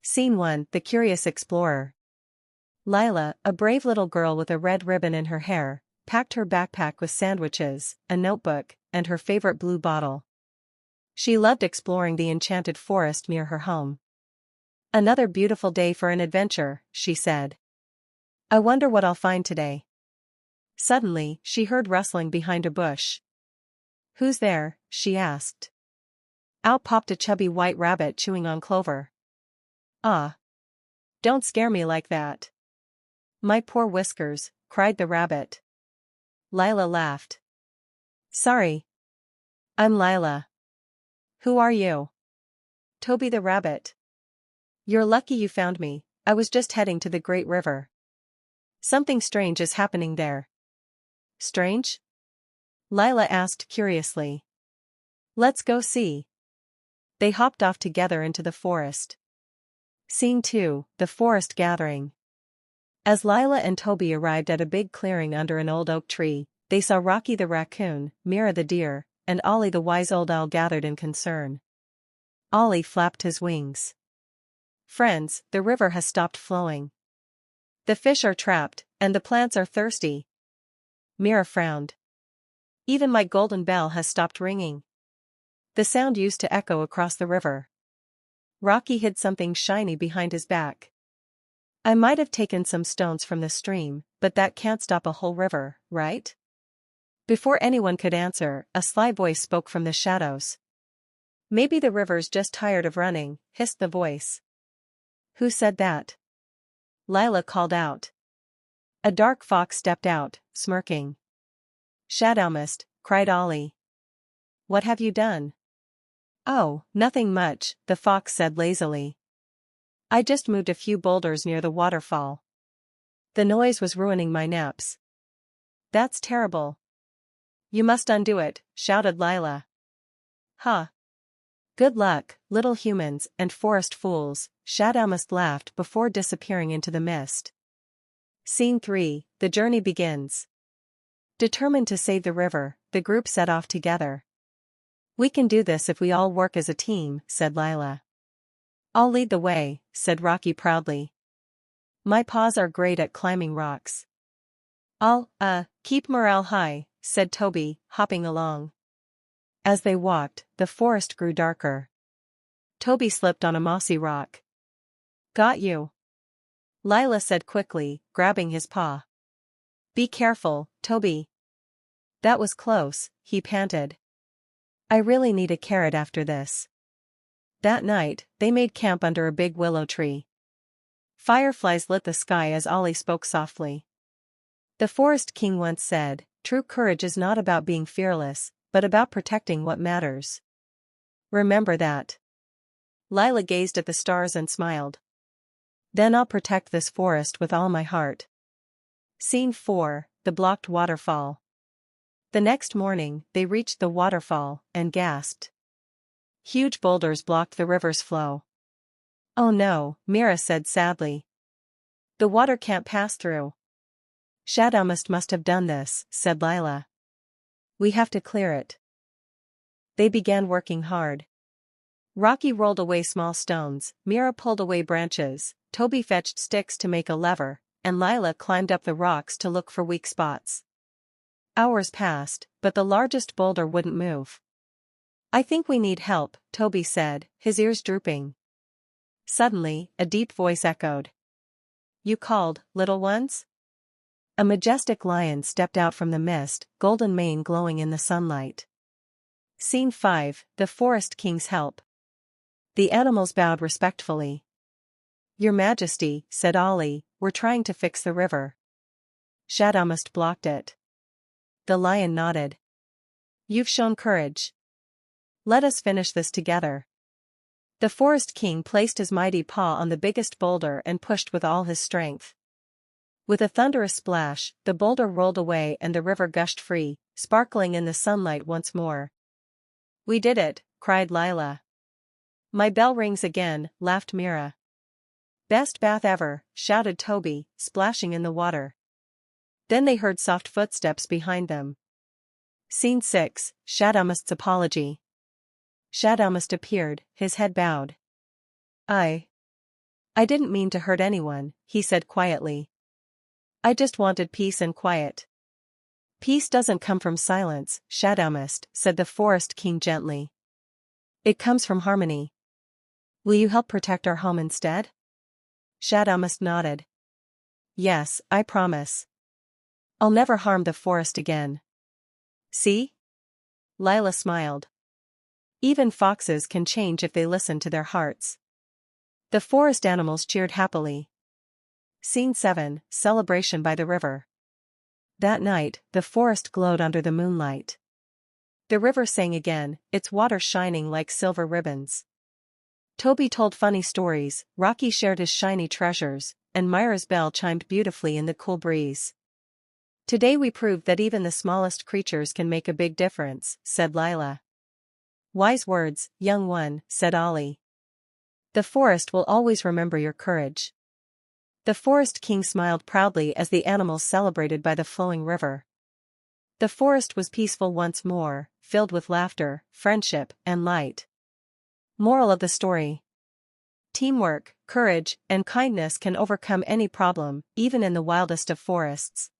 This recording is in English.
Scene 1, The Curious Explorer. Lila, a brave little girl with a red ribbon in her hair, packed her backpack with sandwiches, a notebook, and her favorite blue bottle. She loved exploring the enchanted forest near her home. "Another beautiful day for an adventure," she said. "I wonder what I'll find today." Suddenly, she heard rustling behind a bush. "Who's there?" she asked. Out popped a chubby white rabbit chewing on clover. "Ah! Don't scare me like that." "My poor whiskers," cried the rabbit. Lila laughed. "Sorry. I'm Lila." "Who are you?" "Toby the rabbit." "You're lucky you found me, I was just heading to the Great River. Something strange is happening there." "Strange?" Lila asked curiously. "Let's go see." They hopped off together into the forest. Scene 2, The Forest Gathering. As Lila and Toby arrived at a big clearing under an old oak tree, they saw Rocky the raccoon, Mira the deer, and Ollie the wise old owl gathered in concern. Ollie flapped his wings. "Friends, the river has stopped flowing. The fish are trapped, and the plants are thirsty." Mira frowned. "Even my golden bell has stopped ringing." The sound used to echo across the river. Rocky hid something shiny behind his back. "I might have taken some stones from the stream, but that can't stop a whole river, right?" Before anyone could answer, a sly voice spoke from the shadows. "Maybe the river's just tired of running," hissed the voice. "Who said that?" Lila called out. A dark fox stepped out, smirking. "Shadowmist," cried Ollie. "What have you done?" "Oh, nothing much," the fox said lazily. "I just moved a few boulders near the waterfall. The noise was ruining my naps." "That's terrible." "You must undo it," shouted Lila. "Huh. Good luck, little humans and forest fools," Shadowmist laughed before disappearing into the mist. Scene 3, The Journey Begins. Determined to save the river, the group set off together. "We can do this if we all work as a team," said Lila. "I'll lead the way," said Rocky proudly. "My paws are great at climbing rocks." "I'll keep morale high," said Toby, hopping along. As they walked, the forest grew darker. Toby slipped on a mossy rock. "Got you," Lila said quickly, grabbing his paw. "Be careful, Toby." "That was close," he panted. "I really need a carrot after this." That night, they made camp under a big willow tree. Fireflies lit the sky as Ollie spoke softly. "The Forest King once said, 'True courage is not about being fearless, but about protecting what matters.' Remember that." Lila gazed at the stars and smiled. "Then I'll protect this forest with all my heart." Scene 4, The Blocked Waterfall. The next morning, they reached the waterfall, and gasped. Huge boulders blocked the river's flow. "Oh no," Mira said sadly. "The water can't pass through." "Shadowmist must have done this," said Lila. "We have to clear it." They began working hard. Rocky rolled away small stones, Mira pulled away branches, Toby fetched sticks to make a lever, and Lila climbed up the rocks to look for weak spots. Hours passed, but the largest boulder wouldn't move. "I think we need help," Toby said, his ears drooping. Suddenly, a deep voice echoed. "You called, little ones?" A majestic lion stepped out from the mist, golden mane glowing in the sunlight. Scene 5, The Forest King's Help. The animals bowed respectfully. "Your Majesty," said Ollie, "we're trying to fix the river." Shadowmist blocked it. The lion nodded. "You've shown courage. Let us finish this together." The Forest King placed his mighty paw on the biggest boulder and pushed with all his strength. With a thunderous splash, the boulder rolled away and the river gushed free, sparkling in the sunlight once more. "We did it," cried Lila. "My bell rings again," laughed Mira. "Best bath ever," shouted Toby, splashing in the water. Then they heard soft footsteps behind them. Scene 6, Shadowmist's Apology. Shadowmist appeared, his head bowed. "I I didn't mean to hurt anyone, he said quietly. I just wanted peace and quiet. Peace doesn't come from silence, Shadowmist, said the Forest King gently. It comes from harmony. Will you help protect our home instead? Shadowmist nodded. Yes, I promise. I'll never harm the forest again. See? Lila smiled. Even foxes can change if they listen to their hearts. The forest animals cheered happily. Scene 7, Celebration by the River. That night, the forest glowed under the moonlight. The river sang again, its water shining like silver ribbons. Toby told funny stories, Rocky shared his shiny treasures, and Mira's bell chimed beautifully in the cool breeze. Today we proved that even the smallest creatures can make a big difference, said Lila. Wise words, young one, said Ollie. The forest will always remember your courage. The Forest King smiled proudly as the animals celebrated by the flowing river. The forest was peaceful once more, filled with laughter, friendship, and light. Moral of the story. Teamwork, courage, and kindness can overcome any problem, even in the wildest of forests.